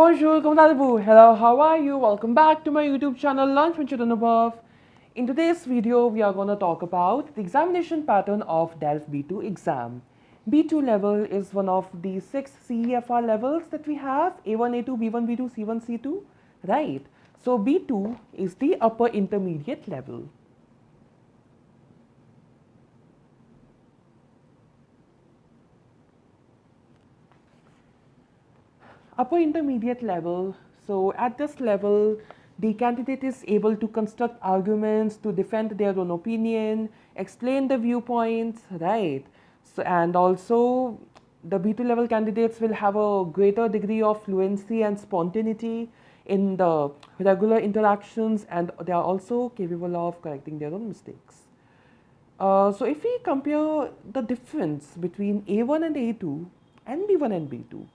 Bonjour, comment allez-vous? Hello, how are you? Welcome back to my YouTube channel, Lunch with Anubhav. In today's video, we are going to talk about the examination pattern of DELF B2 exam. B2 level is one of the 6 CEFR levels that we have, A1, A2, B1, B2, C1, C2, right? So B2 is the upper intermediate level. Upper intermediate level, so at this level, the candidate is able to construct arguments to defend their own opinion, explain the viewpoints, right? So, and also the B2 level candidates will have a greater degree of fluency and spontaneity in the regular interactions, and they are also capable of correcting their own mistakes. So if we compare the difference between A1 and A2 and B1 and B2,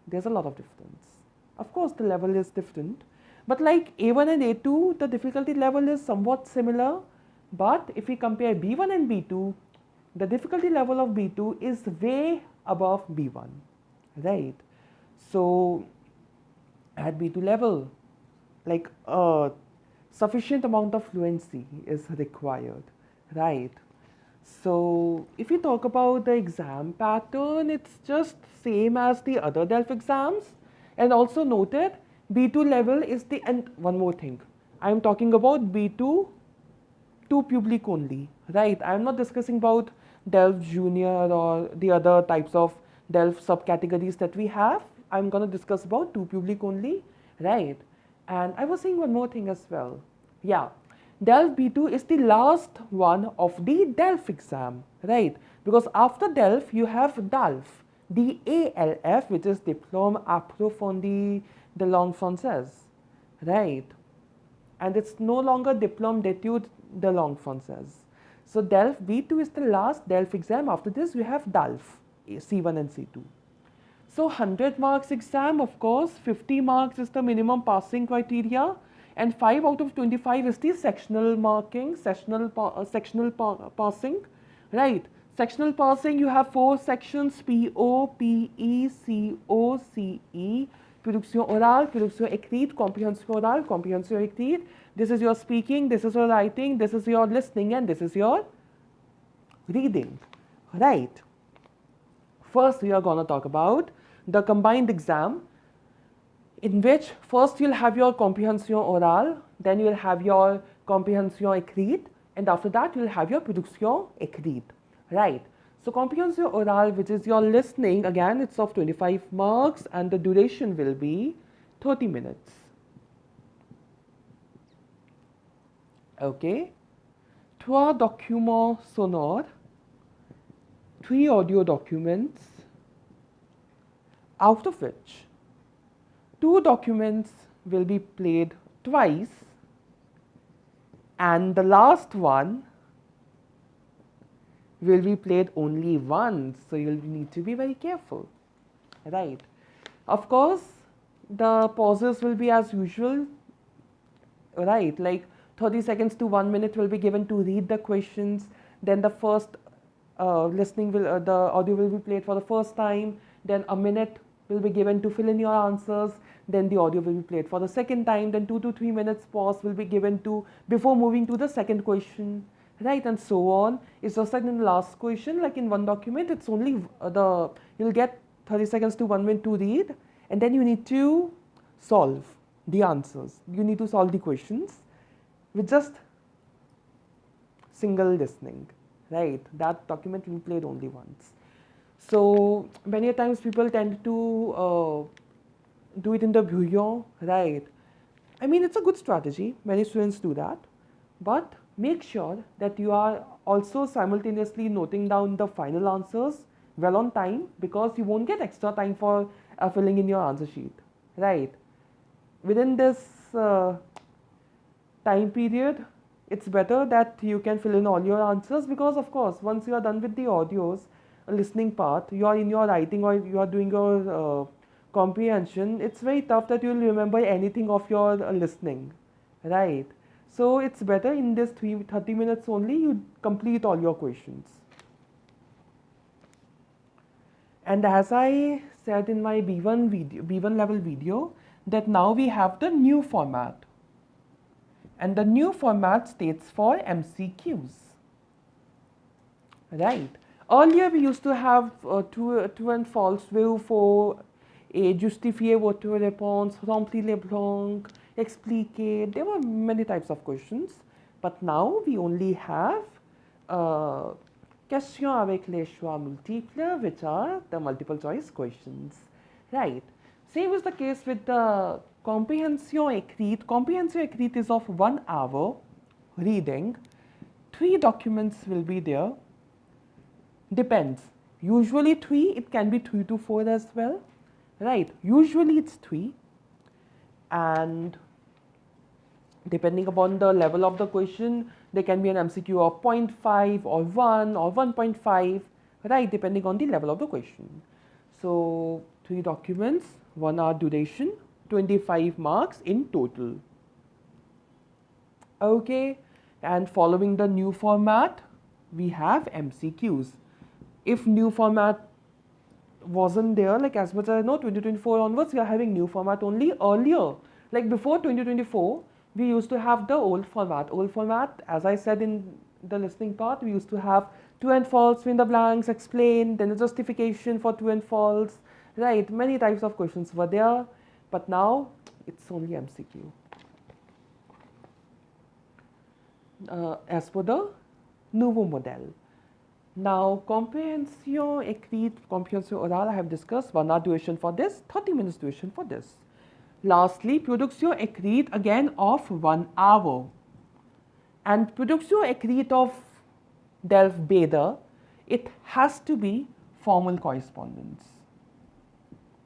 there's a lot of difference. Of course, the level is different, but like A1 and A2, the difficulty level is somewhat similar. But if we compare B1 and B2, the difficulty level of B2 is way above B1, right? So at B2 level, like a sufficient amount of fluency is required, right? So if we talk about the exam pattern, it's just same as the other DELF exams. And also noted, B2 level is the, and one more thing, I am talking about B2 to public only, right? I am not discussing about DELF Junior or the other types of DELF subcategories that we have. I'm going to discuss about to public only, right? And I was saying one more thing as well. Yeah. DELF B2 is the last one of the DELF exam, right? Because after DELF, you have DALF, DALF, which is Diplôme Approfondi de Langue Française, right? And it's no longer Diplôme d'études de Langue Française. So DELF B2 is the last DELF exam. After this, we have DALF, C1 and C2. So 100 marks exam, of course, 50 marks is the minimum passing criteria. And 5 out of 25 is the sectional marking, sectional passing, right? Sectional passing, you have 4 sections, PO, PE, CO, CE, production orale, production écrite, comprehension orale, comprehension écrite. This is your speaking, this is your writing, this is your listening, and this is your reading, right? First, we are going to talk about the combined exam, in which first you'll have your comprehension orale, then you'll have your comprehension écrite, and after that you'll have your production écrite, right? So comprehension orale, which is your listening, again it's of 25 marks and the duration will be 30 minutes. Okay. 3 documents sonores, 3 audio documents, out of which 2 documents will be played twice, and the last one will be played only once. So you'll need to be very careful, right? Of course, the pauses will be as usual, right? Like 30 seconds to 1 minute will be given to read the questions. Then the first listening will, the audio will be played for the first time. Then a minute will be given to fill in your answers. Then the audio will be played for the second time. Then 2 to 3 minutes pause will be given to before moving to the second question, right? And so on. It's just like in the last question, like in one document, it's only you'll get 30 seconds to 1 minute to read, and then you need to solve the answers. You need to solve the questions with just single listening, right? That document will be played only once. So many times people tend to do it in the brouillon, right? I mean, it's a good strategy. Many students do that. But make sure that you are also simultaneously noting down the final answers well on time, because you won't get extra time for filling in your answer sheet, right? Within this time period, it's better that you can fill in all your answers, because of course, once you are done with the audios, listening part, you are in your writing or you are doing your comprehension, it's very tough that you'll remember anything of your listening, right? So it's better in this 30 minutes only you complete all your questions. And as I said in my B1 level video, that now we have the new format. And the new format states for MCQs. Right. Earlier we used to have true and false, vrai ou faux, et justifier votre réponse, remplir les blancs, expliquer. There were many types of questions. But now we only have questions avec les choix multiples, which are the multiple choice questions. Right. Same is the case with the comprehension écrite. Comprehension écrite is of 1 hour reading. 3 documents will be there. Depends. Usually 3, it can be 3 to 4 as well. Right. Usually it's 3. And depending upon the level of the question, there can be an MCQ of 0.5 or 1 or 1.5, right, depending on the level of the question. So 3 documents, 1 hour duration, 25 marks in total. Okay, and following the new format, we have MCQs. If new format wasn't there, like as much as I know, 2024 onwards, we are having new format only. Earlier, like before 2024, we used to have the old format. Old format, as I said in the listening part, we used to have true and false, fill in the blanks, explain, then the justification for true and false, right? Many types of questions were there, but now it's only MCQ. As per the nouveau model. Now, comprehension écrite, comprehension orale, I have discussed 1 hour duration for this, 30 minutes duration for this. Lastly, production écrite again of 1 hour. And production écrite of DELF B2, it has to be formal correspondence,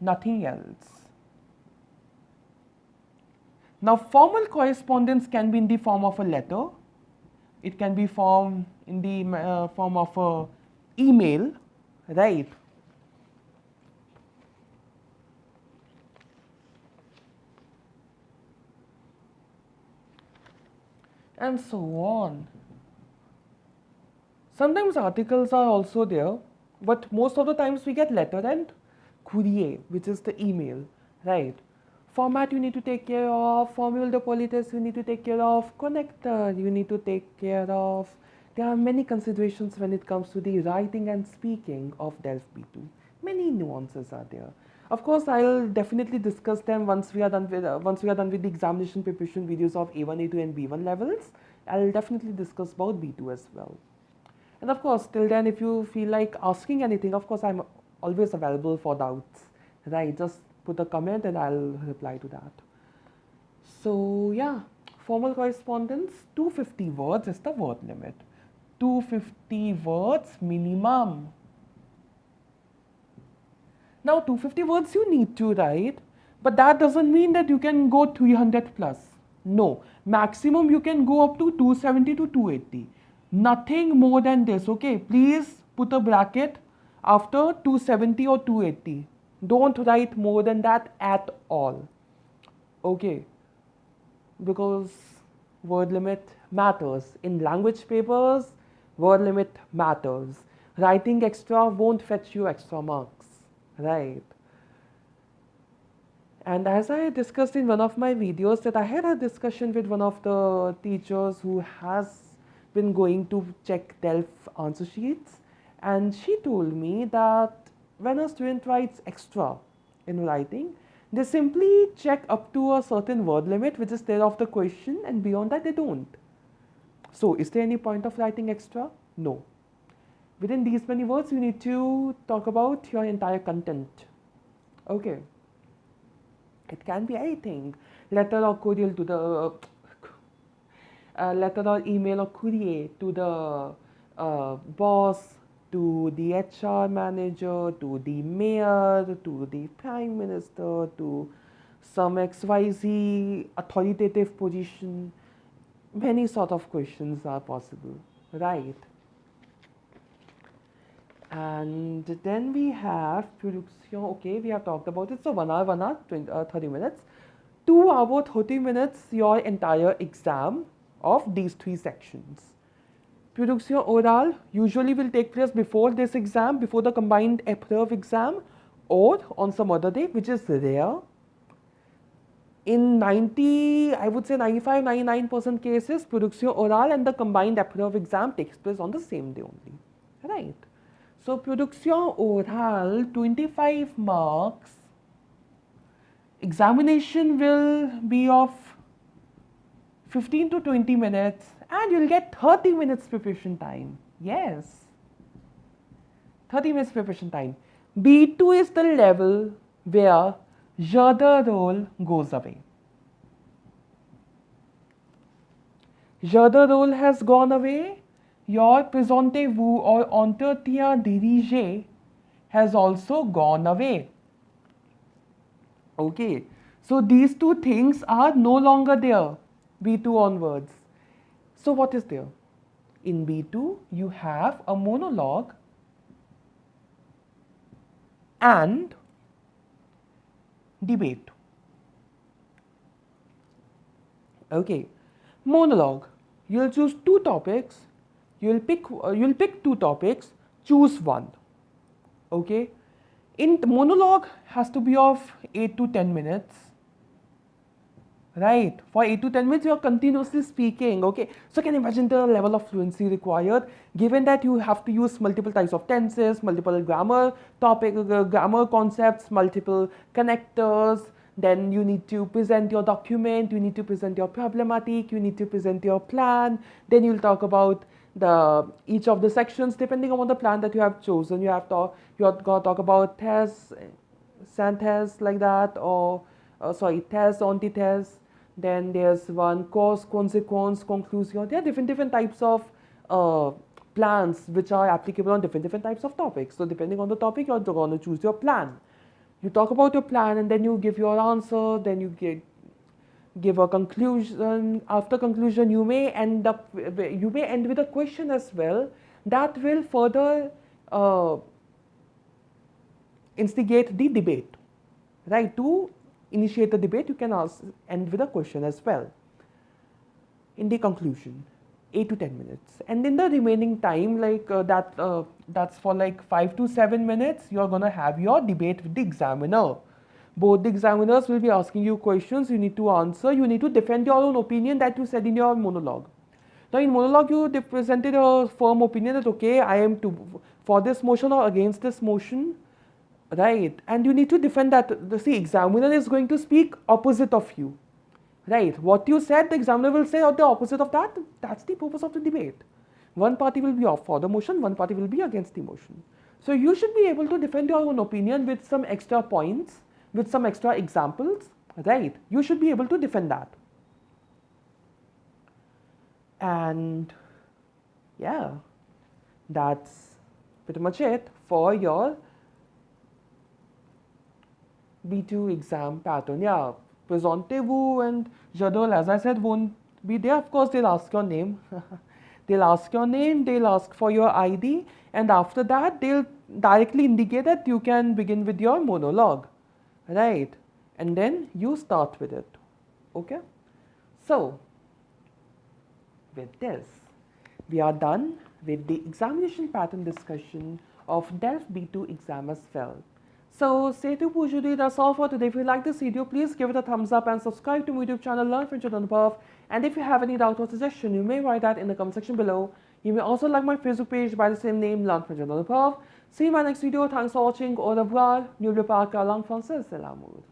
nothing else. Now, formal correspondence can be in the form of a letter. It can be in the form of a email, right? And so on. Sometimes articles are also there, but most of the times we get letter and courrier, which is the email, right? Format you need to take care of, formule de politesse you need to take care of, connector you need to take care of. There are many considerations when it comes to the writing and speaking of DELF B2. Many nuances are there. Of course, I'll definitely discuss them once we are done with the examination preparation videos of A1, A2, and B1 levels. I'll definitely discuss about B2 as well. And of course, till then, if you feel like asking anything, of course, I'm always available for doubts, right? Just put a comment and I'll reply to that. So yeah, formal correspondence, 250 words is the word limit. 250 words minimum. Now 250 words you need to write, but that doesn't mean that you can go 300 plus. No, maximum you can go up to 270 to 280. Nothing more than this, okay? Please put a bracket after 270 or 280. Don't write more than that at all, okay? Because word limit matters. In language papers, word limit matters. Writing extra won't fetch you extra marks, right? And as I discussed in one of my videos, that I had a discussion with one of the teachers who has been going to check DELF answer sheets, and she told me that when a student writes extra in writing, they simply check up to a certain word limit which is there of the question, and beyond that they don't. So is there any point of writing extra? No. Within these many words you need to talk about your entire content. Okay. It can be anything. Letter or courier to the letter or email or courier to the boss, to the HR manager, to the mayor, to the prime minister, to some XYZ authoritative position. Many sort of questions are possible, right? And then we have production. Okay, we have talked about it. So 1 hour, 30 minutes. 2 hours, 30 minutes, your entire exam of these 3 sections. Production oral usually will take place before this exam, before the combined épreuve exam, or on some other day, which is rare. In 90, I would say 95, 99% cases, production oral and the combined épreuve exam takes place on the same day only, right? So production oral, 25 marks. Examination will be of 15 to 20 minutes and you'll get 30 minutes preparation time. Yes, 30 minutes preparation time. B2 is the level where je de rôle goes away. Je de rôle has gone away. Your présentez-vous or entretien dirigé has also gone away. Okay, so these two things are no longer there, B2 onwards. So what is there? In B2, you have a monologue and debate. Okay, monologue. You'll choose two topics. You'll pick two topics. Choose one. Okay. In monologue has to be of 8 to 10 minutes. Right. For 8 to 10 minutes, you are continuously speaking. Okay. So can you imagine the level of fluency required, given that you have to use multiple types of tenses, multiple grammar grammar concepts, multiple connectors. Then you need to present your document, you need to present your problematic, you need to present your plan. Then you'll talk about each of the sections depending on the plan that you have chosen. You have got to talk about thèse, synthèse like that, or thèse, antithèse. Then there's one cause, consequence, conclusion. There are different types of plans which are applicable on different types of topics. So depending on the topic, you're going to choose your plan. You talk about your plan and then you give your answer, then you give a conclusion. After conclusion, you may end with a question as well that will further instigate the debate, right? To initiate the debate, you can end with a question as well in the conclusion. 8 to 10 minutes, and in the remaining time, like that's for like 5 to 7 minutes, you're gonna have your debate with the examiner. Both the examiners will be asking you questions. You need to answer. You need to defend your own opinion that you said in your monologue. Now in monologue, you presented a firm opinion that okay, I am for this motion or against this motion, right? And you need to defend that. The examiner is going to speak opposite of you. Right, what you said, the examiner will say the opposite of that. That's the purpose of the debate. One party will be for the motion, one party will be against the motion. So you should be able to defend your own opinion with some extra points, with some extra examples, right? You should be able to defend that. And yeah, that's pretty much it for your B2 exam pattern. Yeah. Présentez-vous and je de rôle, as I said, won't be there. Of course, they'll ask your name. They'll ask your name, they'll ask for your ID, and after that, they'll directly indicate that you can begin with your monologue, right? And then you start with it, okay? So, with this, we are done with the examination pattern discussion of DELF B2 exam as well. So, c'est tout pour aujourd'hui. That's all for today. If you like this video, please give it a thumbs up and subscribe to my YouTube channel, Learn French with Anubhav. And if you have any doubt or suggestion, you may write that in the comment section below. You may also like my Facebook page by the same name, Learn French with Anubhav. See you in my next video. Thanks for watching. Au revoir. N'oubliez pas que la langue française, c'est l'amour.